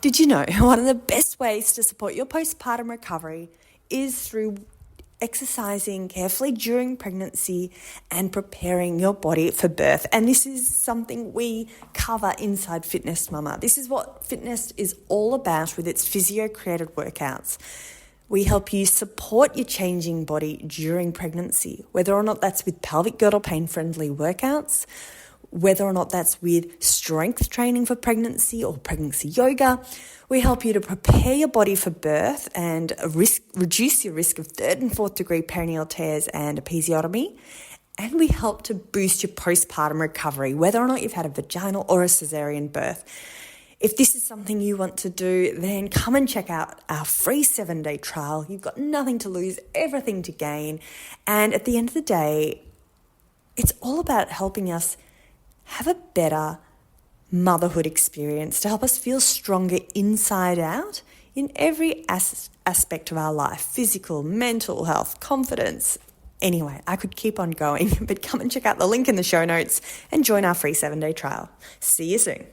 Did you know one of the best ways to support your postpartum recovery is through exercising carefully during pregnancy and preparing your body for birth? And this is something we cover inside Fitness Mama. This is what fitness is all about with its physio-created workouts. We help you support your changing body during pregnancy, whether or not that's with pelvic girdle pain-friendly workouts, whether or not that's with strength training for pregnancy or pregnancy yoga. We help you to prepare your body for birth and reduce your risk of third and fourth degree perineal tears and episiotomy. And we help to boost your postpartum recovery, whether or not you've had a vaginal or a caesarean birth. If this is something you want to do, then come and check out our free 7-day trial. You've got nothing to lose, everything to gain. And at the end of the day, it's all about helping us have a better motherhood experience to help us feel stronger inside out in every aspect of our life: physical, mental health, confidence. Anyway, I could keep on going, but come and check out the link in the show notes and join our free 7-day trial. See you soon.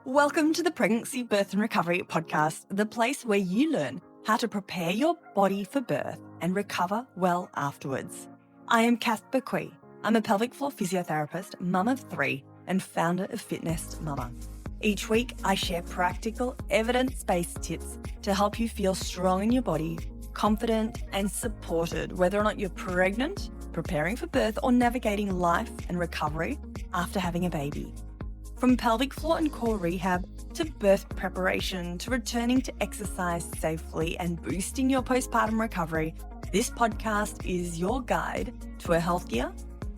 Welcome to the Pregnancy, Birth and Recovery podcast, the place where you learn how to prepare your body for birth and recover well afterwards. I am Kath Bequee. I'm a pelvic floor physiotherapist, mum of 3, and founder of Fitness Mama. Each week, I share practical, evidence-based tips to help you feel strong in your body, confident and supported, whether or not you're pregnant, preparing for birth, or navigating life and recovery after having a baby. From pelvic floor and core rehab to birth preparation to returning to exercise safely and boosting your postpartum recovery, this podcast is your guide to a healthier,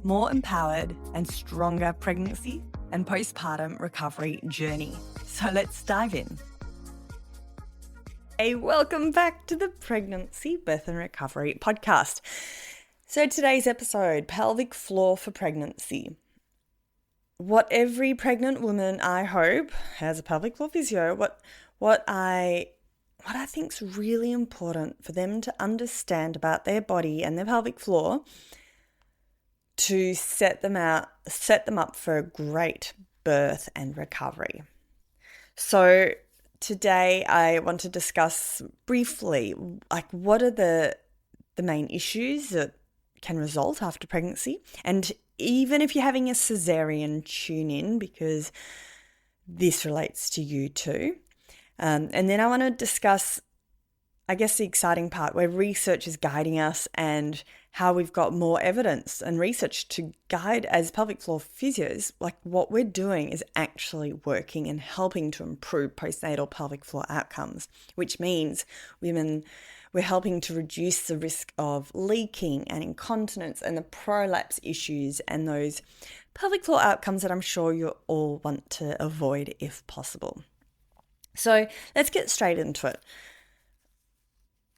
more empowered and stronger pregnancy and postpartum recovery journey. So let's dive in. Hey, welcome back to the Pregnancy, Birth and Recovery podcast. So today's episode, pelvic floor for pregnancy. What every pregnant woman, I hope, has a pelvic floor physio, what I think is really important for them to understand about their body and their pelvic floor to set them up for a great birth and recovery. So today I want to discuss briefly, what are the main issues that can result after pregnancy. And even if you're having a caesarean, tune in because this relates to you too. And then I want to discuss, the exciting part where research is guiding us and how we've got more evidence and research to guide as pelvic floor physios, what we're doing is actually working and helping to improve postnatal pelvic floor outcomes, which means we're helping to reduce the risk of leaking and incontinence and the prolapse issues and those pelvic floor outcomes that I'm sure you all want to avoid if possible. So let's get straight into it.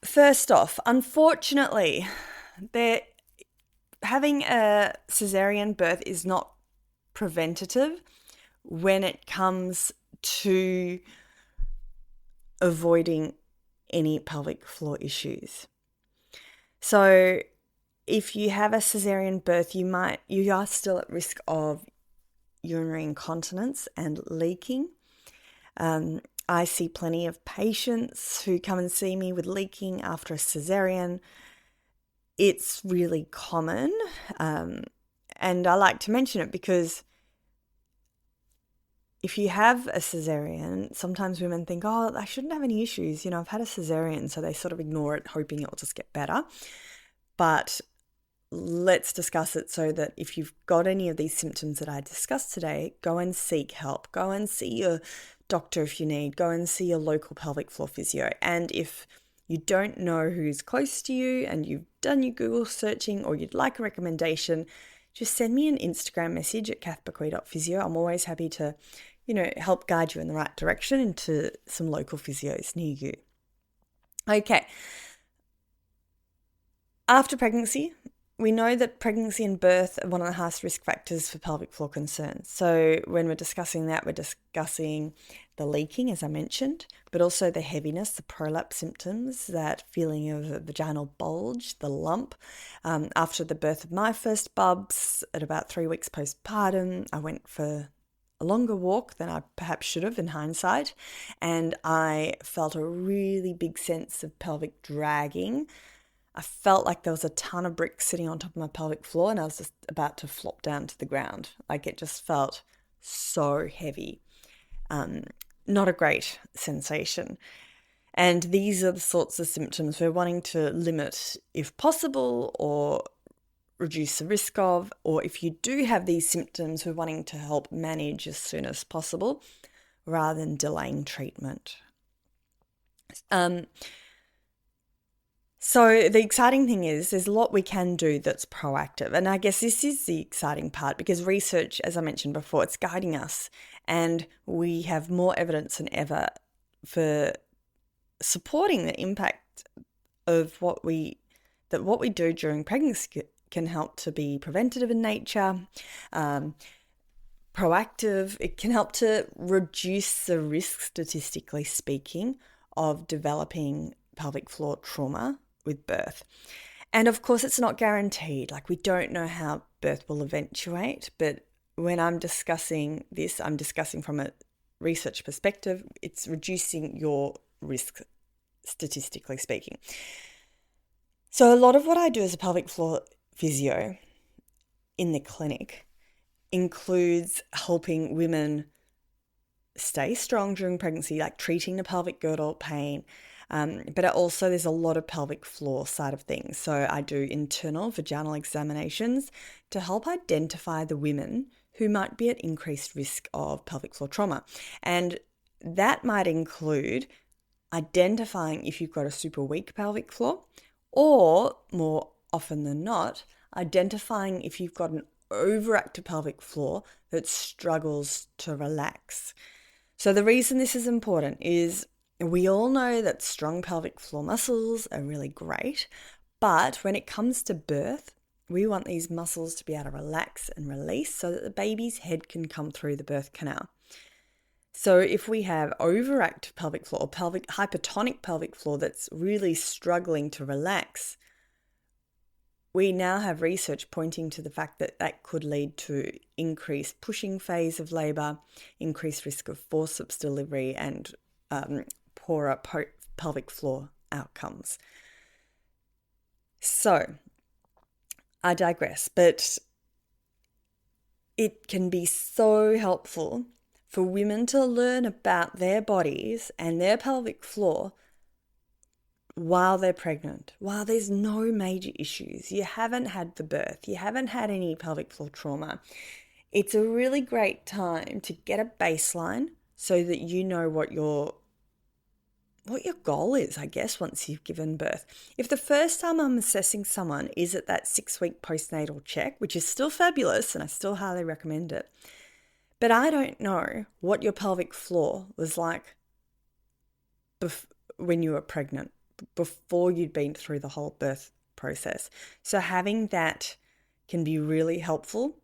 First off, unfortunately, having a caesarean birth is not preventative when it comes to avoiding any pelvic floor issues. So if you have a caesarean birth, you are still at risk of urinary incontinence and leaking. I see plenty of patients who come and see me with leaking after a caesarean. It's really common, and I like to mention it because if you have a caesarean, sometimes women think, oh, I shouldn't have any issues. I've had a caesarean, so they sort of ignore it, hoping it will just get better. But let's discuss it so that if you've got any of these symptoms that I discussed today, go and seek help. Go and see your doctor if you need. Go and see your local pelvic floor physio. And if you don't know who's close to you and you've done your Google searching or you'd like a recommendation, just send me an Instagram message at kathbequee.physio. I'm always happy to, help guide you in the right direction into some local physios near you. Okay. After pregnancy, we know that pregnancy and birth are one of the highest risk factors for pelvic floor concerns. So when we're discussing that, we're discussing the leaking, as I mentioned, but also the heaviness, the prolapse symptoms, that feeling of a vaginal bulge, the lump. After the birth of my first bubs, at about 3 weeks postpartum, I went for a longer walk than I perhaps should have in hindsight, and I felt a really big sense of pelvic dragging. I felt like there was a ton of bricks sitting on top of my pelvic floor and I was just about to flop down to the ground. Like it just felt so heavy. Not a great sensation. And these are the sorts of symptoms we're wanting to limit if possible or reduce the risk of, or if you do have these symptoms, we're wanting to help manage as soon as possible rather than delaying treatment. So the exciting thing is there's a lot we can do that's proactive. And I guess this is the exciting part because research, as I mentioned before, it's guiding us and we have more evidence than ever for supporting the impact of what we do during pregnancy can help to be preventative in nature, proactive. It can help to reduce the risk, statistically speaking, of developing pelvic floor trauma with birth. And of course, it's not guaranteed. Like we don't know how birth will eventuate, but when I'm discussing this, I'm discussing from a research perspective. It's reducing your risk, statistically speaking. So a lot of what I do as a pelvic floor physio in the clinic includes helping women stay strong during pregnancy, like treating the pelvic girdle pain, but also there's a lot of pelvic floor side of things. So I do internal vaginal examinations to help identify the women who might be at increased risk of pelvic floor trauma. And that might include identifying if you've got a super weak pelvic floor, or more often than not, identifying if you've got an overactive pelvic floor that struggles to relax. So the reason this is important is we all know that strong pelvic floor muscles are really great, but when it comes to birth, we want these muscles to be able to relax and release so that the baby's head can come through the birth canal. So if we have overactive pelvic floor or hypertonic pelvic floor that's really struggling to relax, we now have research pointing to the fact that that could lead to increased pushing phase of labour, increased risk of forceps delivery, and poorer pelvic floor outcomes. So, I digress, but it can be so helpful for women to learn about their bodies and their pelvic floor while they're pregnant, while there's no major issues. You haven't had the birth, you haven't had any pelvic floor trauma. It's a really great time to get a baseline so that you know what your goal is, I guess, once you've given birth. If the first time I'm assessing someone is at that 6-week postnatal check, which is still fabulous and I still highly recommend it, but I don't know what your pelvic floor was like when you were pregnant, before you'd been through the whole birth process. So having that can be really helpful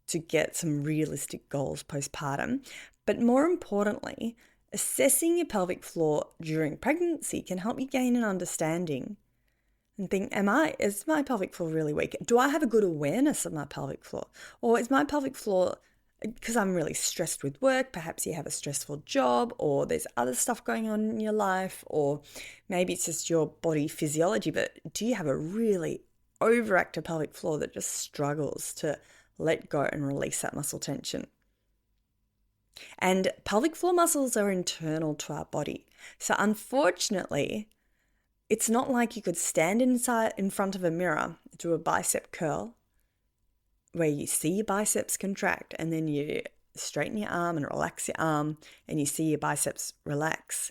to get some realistic goals postpartum. But more importantly, assessing your pelvic floor during pregnancy can help you gain an understanding and think, is my pelvic floor really weak? Do I have a good awareness of my pelvic floor? Or is my pelvic floor, because I'm really stressed with work, perhaps you have a stressful job, or there's other stuff going on in your life, or maybe it's just your body physiology, but do you have a really overactive pelvic floor that just struggles to let go and release that muscle tension? And pelvic floor muscles are internal to our body. So unfortunately, it's not like you could stand in front of a mirror, do a bicep curl, where you see your biceps contract and then you straighten your arm and relax your arm and you see your biceps relax.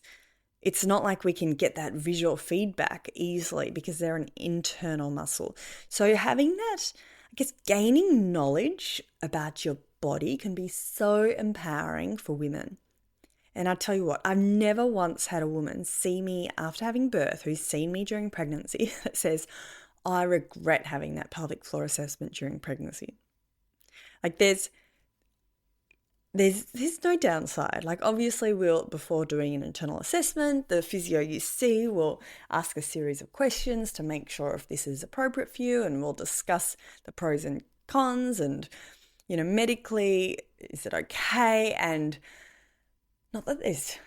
It's not like we can get that visual feedback easily because they're an internal muscle. So having that, I guess, gaining knowledge about your body can be so empowering for women. And I tell you what, I've never once had a woman see me after having birth who's seen me during pregnancy that says, I regret having that pelvic floor assessment during pregnancy. Like there's no downside. Like obviously before doing an internal assessment, the physio you see will ask a series of questions to make sure if this is appropriate for you, and we'll discuss the pros and cons, and medically is it okay? And not that there's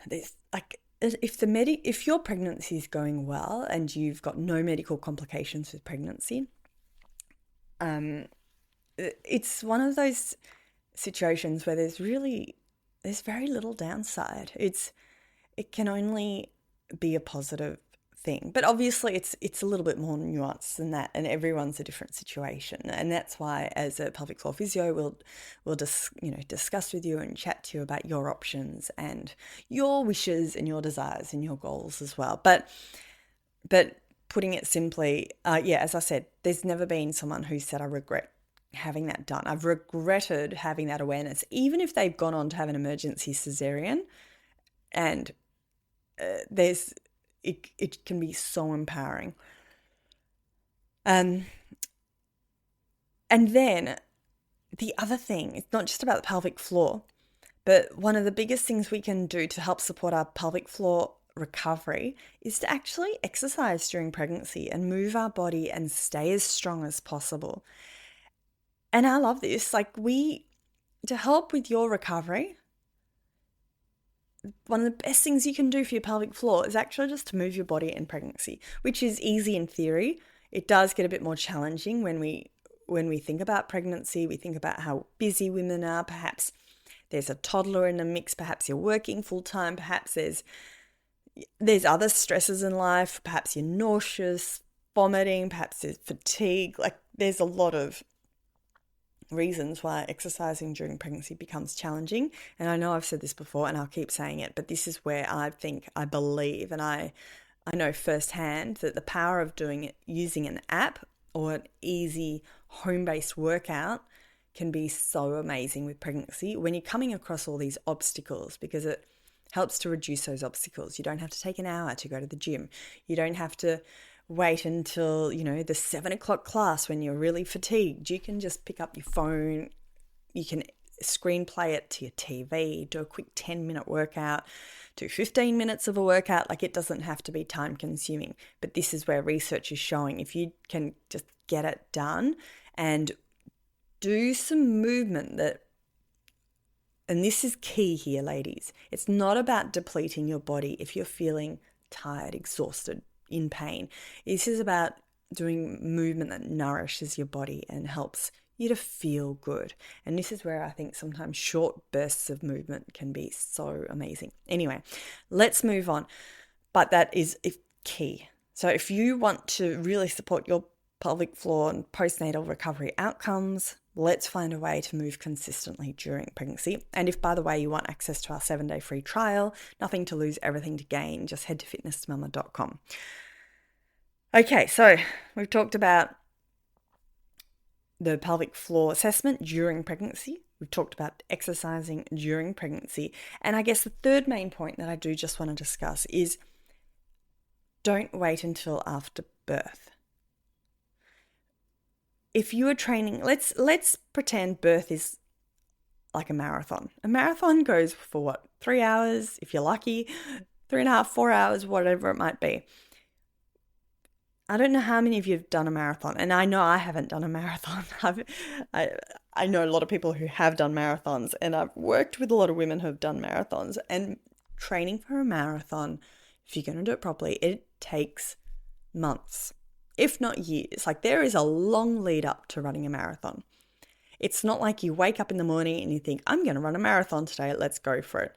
like, if your pregnancy is going well and you've got no medical complications with pregnancy, it's one of those situations where there's very little downside. It can only be a positive thing, but obviously it's a little bit more nuanced than that, and everyone's a different situation, and that's why, as a pelvic floor physio, we'll discuss with you and chat to you about your options and your wishes and your desires and your goals as well. But putting it simply, as I said, there's never been someone who said, I regret having that done. I've regretted having that awareness, even if they've gone on to have an emergency caesarean, and it can be so empowering. And then the other thing, it's not just about the pelvic floor, but one of the biggest things we can do to help support our pelvic floor recovery is to actually exercise during pregnancy and move our body and stay as strong as possible. And I love this. To help with your recovery, one of the best things you can do for your pelvic floor is actually just to move your body in pregnancy, which is easy in theory. It does get a bit more challenging when we think about pregnancy. We think about how busy women are. Perhaps there's a toddler in the mix. Perhaps you're working full time. Perhaps there's other stresses in life. Perhaps you're nauseous, vomiting. Perhaps there's fatigue. There's a lot of reasons why exercising during pregnancy becomes challenging. And I know I've said this before and I'll keep saying it, but this is where I believe, and I know firsthand that the power of doing it using an app or an easy home-based workout can be so amazing with pregnancy when you're coming across all these obstacles, because it helps to reduce those obstacles. You don't have to take an hour to go to the gym. You don't have to wait until, the 7 o'clock class when you're really fatigued. You can just pick up your phone. You can screenplay it to your TV, do a quick 10-minute workout, do 15 minutes of a workout. It doesn't have to be time consuming, but this is where research is showing if you can just get it done and do some movement and this is key here, ladies. It's not about depleting your body if you're feeling tired, exhausted, in pain. This is about doing movement that nourishes your body and helps you to feel good. And this is where I think sometimes short bursts of movement can be so amazing. Anyway, let's move on. But that is key. So if you want to really support your pelvic floor and postnatal recovery outcomes, let's find a way to move consistently during pregnancy. And if, by the way, you want access to our 7-day free trial, nothing to lose, everything to gain, just head to fitnessmama.com. Okay, so we've talked about the pelvic floor assessment during pregnancy. We've talked about exercising during pregnancy. And I guess the third main point that I do just want to discuss is don't wait until after birth. If you are training, let's pretend birth is like a marathon. A marathon goes for 3 hours, if you're lucky, 3.5, 4 hours, whatever it might be. I don't know how many of you have done a marathon, and I know I haven't done a marathon. I know a lot of people who have done marathons, and I've worked with a lot of women who have done marathons. And training for a marathon, if you're going to do it properly, it takes months, if not years. There is a long lead up to running a marathon. It's not like you wake up in the morning and you think, I'm going to run a marathon today, let's go for it.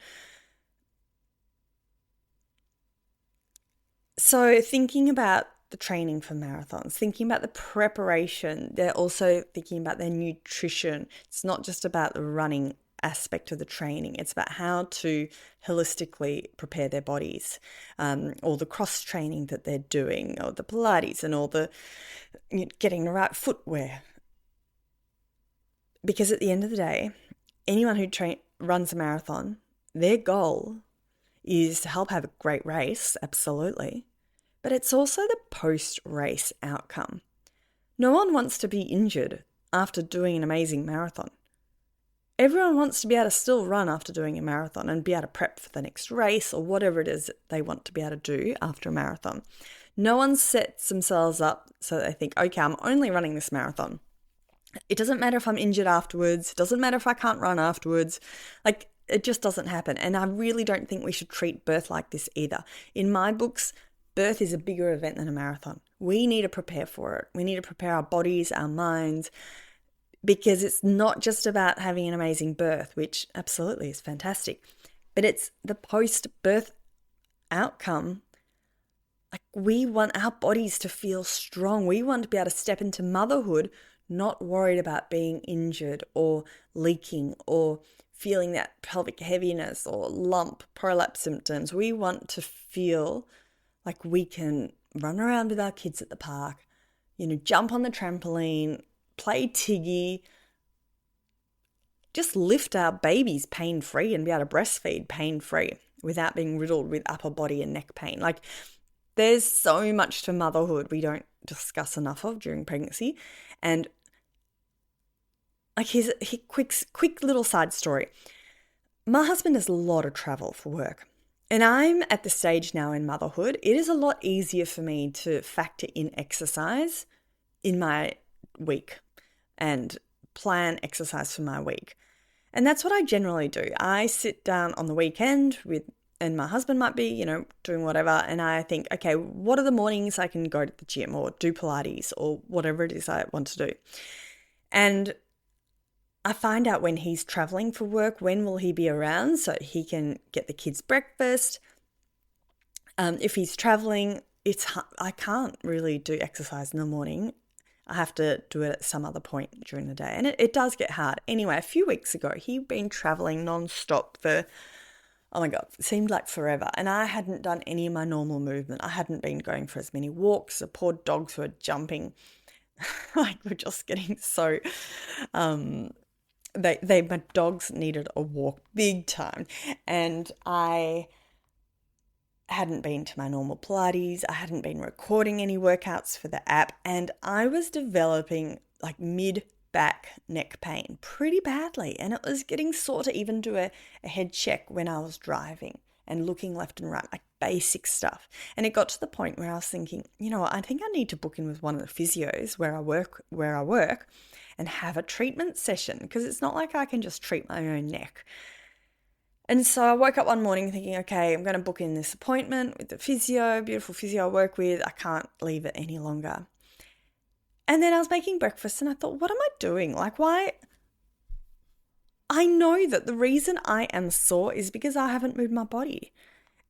So thinking about the training for marathons, thinking about the preparation, they're also thinking about their nutrition. It's not just about the running aspect of the training. It's about how to holistically prepare their bodies, all the cross training that they're doing, or the Pilates, and all the getting the right footwear. Because at the end of the day, anyone who runs a marathon, their goal is to help have a great race, absolutely, but it's also the post-race outcome. No one wants to be injured after doing an amazing marathon. Everyone wants to be able to still run after doing a marathon and be able to prep for the next race or whatever it is that they want to be able to do after a marathon. No one sets themselves up so they think, okay, I'm only running this marathon. It doesn't matter if I'm injured afterwards. It doesn't matter if I can't run afterwards. Like, it just doesn't happen. And I really don't think we should treat birth like this either. In my books, birth is a bigger event than a marathon. We need to prepare for it. We need to prepare our bodies, our minds, because it's not just about having an amazing birth, which absolutely is fantastic, but it's the post-birth outcome. Like, we want our bodies to feel strong. We want to be able to step into motherhood not worried about being injured or leaking or feeling that pelvic heaviness or lump prolapse symptoms. We want to feel like we can run around with our kids at the park, jump on the trampoline, play tiggy, just lift our babies pain-free and be able to breastfeed pain-free without being riddled with upper body and neck pain. Like, there's so much to motherhood we don't discuss enough of during pregnancy. And like, here's a quick little side story. My husband does a lot of travel for work. And I'm at the stage now in motherhood, it is a lot easier for me to factor in exercise in my week and plan exercise for my week. And that's what I generally do. I sit down on the weekend and my husband might be, doing whatever. And I think, okay, what are the mornings I can go to the gym or do Pilates or whatever it is I want to do? And I find out when he's traveling for work, when will he be around so he can get the kids breakfast. If he's traveling, I can't really do exercise in the morning. I have to do it at some other point during the day. And it does get hard. Anyway, a few weeks ago, he'd been traveling nonstop for, oh my God, it seemed like forever. And I hadn't done any of my normal movement. I hadn't been going for as many walks. The poor dogs were jumping. Like, we're just getting so... my dogs needed a walk big time. And I hadn't been to my normal Pilates. I hadn't been recording any workouts for the app. And I was developing like mid-back neck pain pretty badly. And it was getting sore to even do a head check when I was driving and looking left and right, like basic stuff. And it got to the point where I was thinking, I think I need to book in with one of the physios where I work and have a treatment session, because it's not like I can just treat my own neck. And so I woke up one morning thinking, okay, I'm going to book in this appointment with the physio, beautiful physio I work with. I can't leave it any longer. And then I was making breakfast and I thought, what am I doing? Like, why? I know that the reason I am sore is because I haven't moved my body.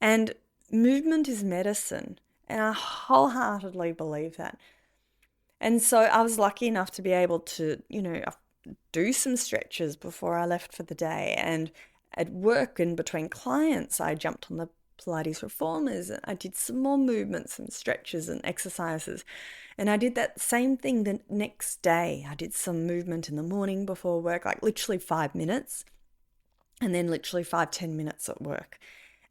And movement is medicine. And I wholeheartedly believe that. And so I was lucky enough to be able to, do some stretches before I left for the day. And at work and between clients, I jumped on the Pilates reformers and I did some more movements and stretches and exercises. And I did that same thing the next day. I did some movement in the morning before work, like literally 5 minutes, and then literally 5-10 minutes at work.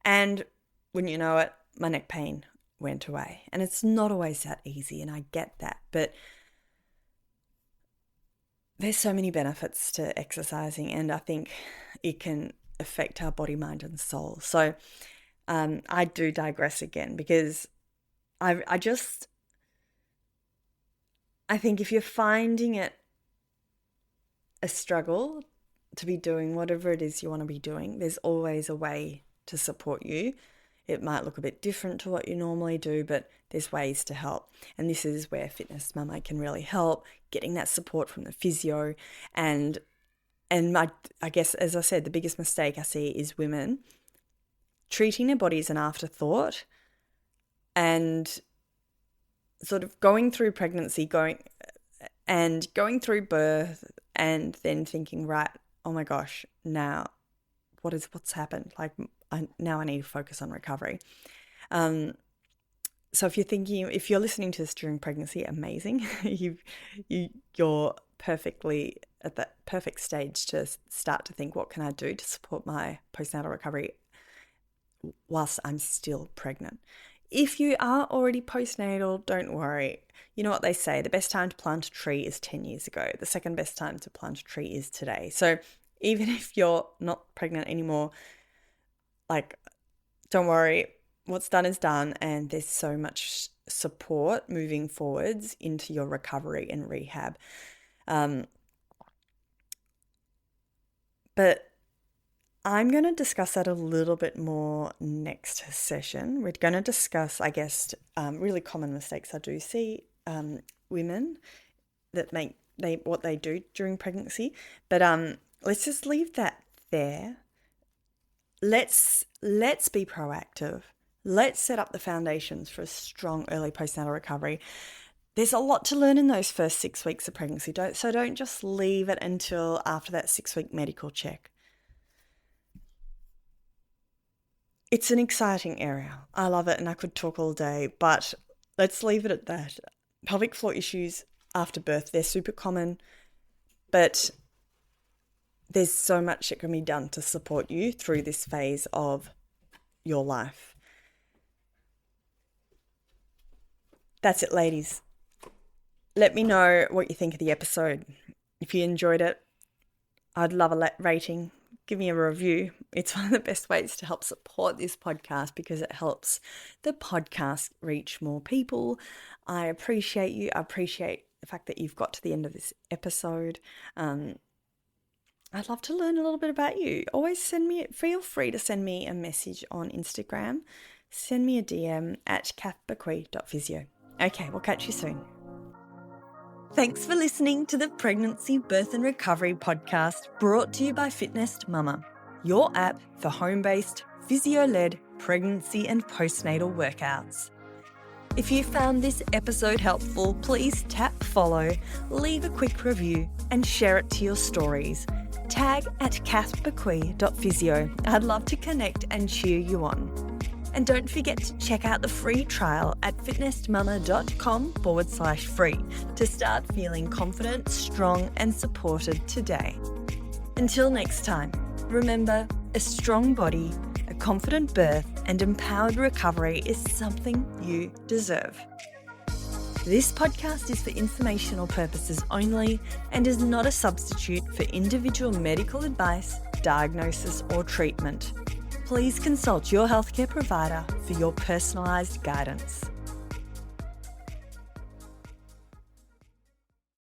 And when you know it, my neck pain went away. And it's not always that easy, and I get that. But there's so many benefits to exercising, and I think it can affect our body, mind, and soul. So I do digress again, because I think if you're finding it a struggle to be doing whatever it is you want to be doing, there's always a way to support you. It might look a bit different to what you normally do, but there's ways to help. And this is where Fitness Mama can really help, getting that support from the physio. And I guess, as I said, the biggest mistake I see is women treating their body as an afterthought and sort of going through pregnancy, going through birth, and then thinking, right, oh my gosh, now what's happened? Like, now I need to focus on recovery. So if you're listening to this during pregnancy, amazing. You're perfectly at that perfect stage to start to think, what can I do to support my postnatal recovery whilst I'm still pregnant? If you are already postnatal, don't worry. You know what they say, the best time to plant a tree is 10 years ago. The second best time to plant a tree is today. So even if you're not pregnant anymore, like, don't worry, what's done is done, and there's so much support moving forwards into your recovery and rehab. But I'm going to discuss that a little bit more next session. We're going to discuss, I guess, really common mistakes I do see women that make what they do during pregnancy. But let's just leave that there. Let's be proactive. Let's set up the foundations for a strong early postnatal recovery. There's a lot to learn in those first 6 weeks of pregnancy. Don't just leave it until after that 6-week medical check. It's an exciting area. I love it and I could talk all day, but let's leave it at that. Pelvic floor issues after birth, they're super common, but there's so much that can be done to support you through this phase of your life. That's it, ladies. Let me know what you think of the episode. If you enjoyed it, I'd love a rating. Give me a review. It's one of the best ways to help support this podcast because it helps the podcast reach more people. I appreciate you. I appreciate the fact that you've got to the end of this episode. I'd love to learn a little bit about you. Feel free to send me a message on Instagram. Send me a DM at kathbequee.physio. Okay, we'll catch you soon. Thanks for listening to the Pregnancy, Birth and Recovery podcast brought to you by Fitness Mama, your app for home-based, physio-led pregnancy and postnatal workouts. If you found this episode helpful, please tap follow, leave a quick review and share it to your stories. Tag at kathbequee.physio. I'd love to connect and cheer you on. And don't forget to check out the free trial at fitnessmama.com/free to start feeling confident, strong, and supported today. Until next time, remember, a strong body, a confident birth, and empowered recovery is something you deserve. This podcast is for informational purposes only and is not a substitute for individual medical advice, diagnosis, or treatment. Please consult your healthcare provider for your personalised guidance.